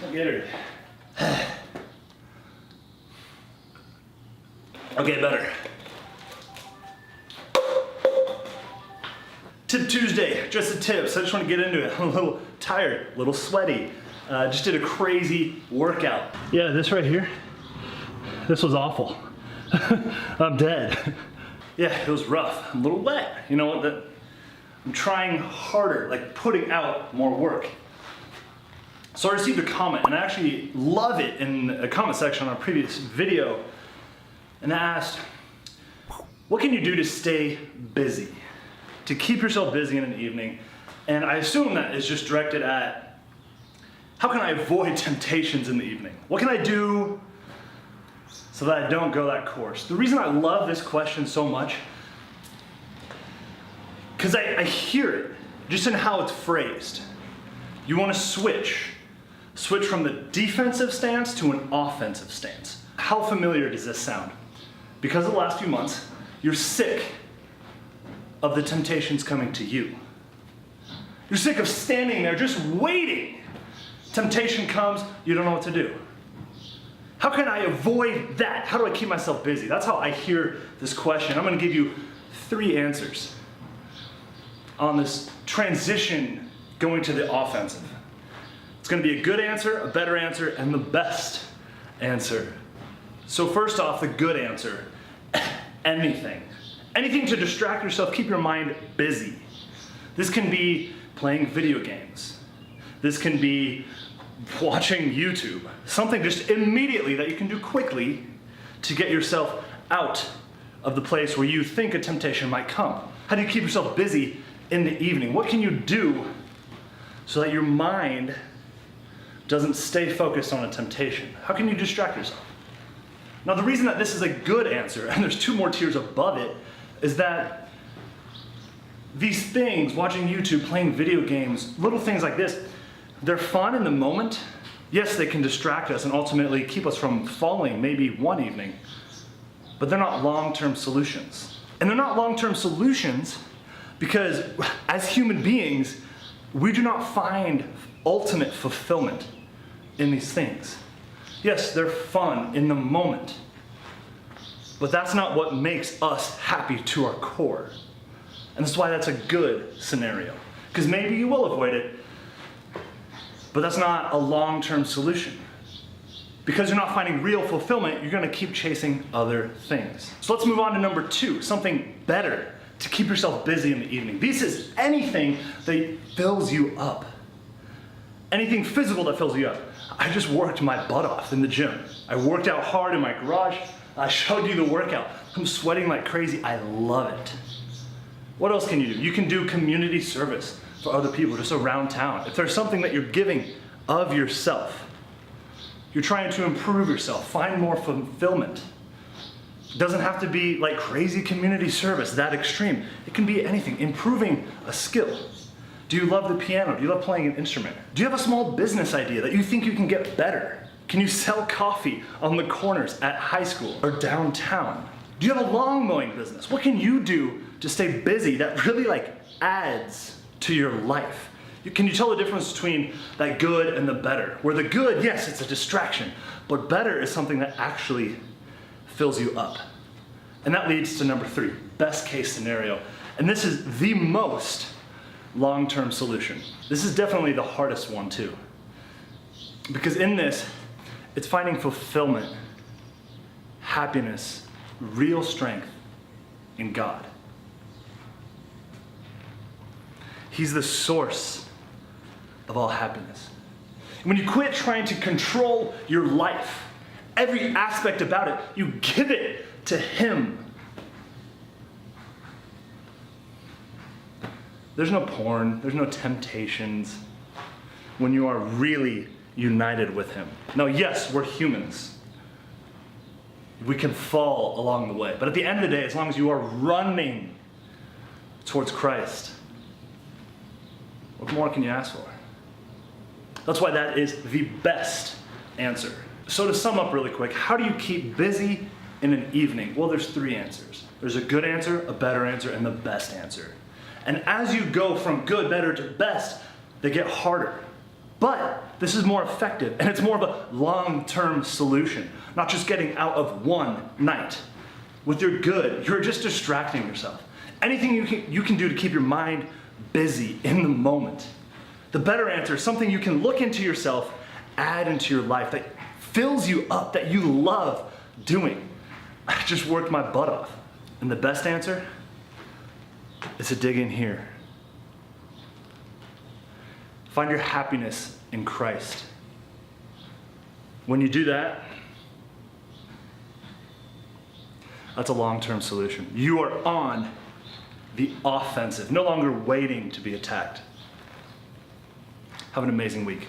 I'll get her. Okay, better. Tip Tuesday, just the tips. I just want to get into it. I'm a little tired, a little sweaty. Just did a crazy workout. Yeah, this right here, this was awful. I'm dead. Yeah, it was rough. I'm a little wet. You know what? I'm trying harder, like putting out more work. So I received a comment, and I actually love it in a comment section on a previous video, and I asked, what can you do to stay busy? To keep yourself busy in an evening? And I assume that is just directed at, how can I avoid temptations in the evening? What can I do so that I don't go that course? The reason I love this question so much, because I hear it, just in how it's phrased. You want to switch from the defensive stance to an offensive stance. How familiar does this sound? Because of the last few months, you're sick of the temptations coming to you. You're sick of standing there just waiting. Temptation comes, you don't know what to do. How can I avoid that? How do I keep myself busy? That's how I hear this question. I'm going to give you 3 answers on this transition going to the offensive. It's going to be a good answer, a better answer, and the best answer. So first off, the good answer, anything. Anything to distract yourself, keep your mind busy. This can be playing video games. This can be watching YouTube. Something just immediately that you can do quickly to get yourself out of the place where you think a temptation might come. How do you keep yourself busy in the evening? What can you do so that your mind doesn't stay focused on a temptation? How can you distract yourself? Now, the reason that this is a good answer, and there's 2 more tiers above it, is that these things, watching YouTube, playing video games, little things like this, they're fun in the moment. Yes, they can distract us and ultimately keep us from falling maybe one evening, but they're not long-term solutions. And they're not long-term solutions because as human beings, we do not find ultimate fulfillment in these things. Yes, they're fun in the moment, but that's not what makes us happy to our core. And that's why that's a good scenario. Because maybe you will avoid it, but that's not a long-term solution. Because you're not finding real fulfillment, you're going to keep chasing other things. So let's move on to number 2, something better to keep yourself busy in the evening. This is anything that fills you up. Anything physical that fills you up. I just worked my butt off in the gym. I worked out hard in my garage. I showed you the workout. I'm sweating like crazy. I love it. What else can you do? You can do community service for other people just around town. If there's something that you're giving of yourself, you're trying to improve yourself, find more fulfillment. It doesn't have to be like crazy community service, that extreme. It can be anything, improving a skill. Do you love the piano? Do you love playing an instrument? Do you have a small business idea that you think you can get better? Can you sell coffee on the corners at high school or downtown? Do you have a lawn mowing business? What can you do to stay busy that really adds to your life? Can you tell the difference between that good and the better? Where the good, yes, it's a distraction, but better is something that actually fills you up. And that leads to number 3, best case scenario. And this is the most long-term solution. This is definitely the hardest one too. Because in this, it's finding fulfillment, happiness, real strength in God. He's the source of all happiness. When you quit trying to control your life, every aspect about it, you give it to Him. There's no porn, there's no temptations when you are really united with Him. Now, yes, we're humans. We can fall along the way. But at the end of the day, as long as you are running towards Christ, what more can you ask for? That's why that is the best answer. So to sum up really quick, how do you keep busy in an evening? Well, there's 3 answers. There's a good answer, a better answer, and the best answer. And as you go from good, better to best, they get harder. But this is more effective, and it's more of a long-term solution, not just getting out of one night. With your good, you're just distracting yourself. Anything you can do to keep your mind busy in the moment. The better answer is something you can look into yourself, add into your life, that fills you up, that you love doing. I just worked my butt off. And the best answer is to dig in here. Find your happiness in Christ. When you do that, that's a long-term solution. You are on the offensive, no longer waiting to be attacked. Have an amazing week.